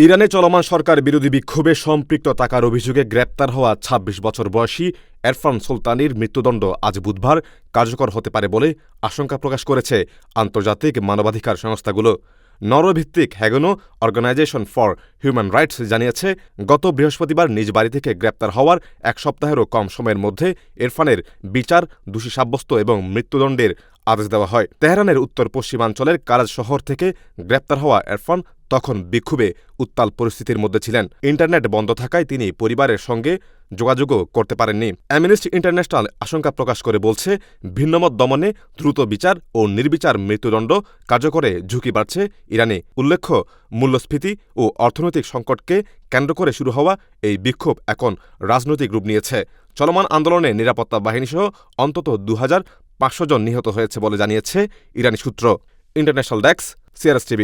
ইরানে চলমান সরকার বিরোধী বিক্ষোভে সম্পৃক্ত থাকার অভিযোগে গ্রেপ্তার হওয়া ২৬ বছর বয়সী এরফান সুলতানির মৃত্যুদণ্ড আজ বুধবার কার্যকর হতে পারে বলে আশঙ্কা প্রকাশ করেছে আন্তর্জাতিক মানবাধিকার সংস্থাগুলো। নরভিত্তিক হ্যাগনো অর্গানাইজেশন ফর হিউম্যান রাইটস জানিয়েছে, গত বৃহস্পতিবার নিজ বাড়ি থেকে গ্রেপ্তার হওয়ার এক সপ্তাহেরও কম সময়ের মধ্যে ইরফানের বিচার, দোষী সাব্যস্ত এবং মৃত্যুদণ্ডের আদেশ দেওয়া হয়। তেহরানের উত্তর পশ্চিমাঞ্চলের কারাজ শহর থেকে গ্রেপ্তার হওয়া ইরফান তখন বিক্ষোভে উত্তাল পরিস্থিতির মধ্যে ছিলেন। ইন্টারনেট বন্ধ থাকায় তিনি পরিবারের সঙ্গে যোগাযোগও করতে পারেননি। অ্যামনেস্টি ইন্টারন্যাশনাল আশঙ্কা প্রকাশ করে বলছে, ভিন্নমত দমনে দ্রুত বিচার ও নির্বিচার মৃত্যুদণ্ড কার্যকরে ঝুঁকি বাড়ছে ইরানে। উল্লেখ্য, মূল্যস্ফীতি ও অর্থনৈতিক সংকটকে কেন্দ্র করে শুরু হওয়া এই বিক্ষোভ এখন রাজনৈতিক রূপ নিয়েছে। চলমান আন্দোলনে নিরাপত্তা বাহিনীসহ অন্তত ২,৫০০ জন নিহত হয়েছে বলে জানিয়েছে ইরানি সূত্র। International desk, CRS TV।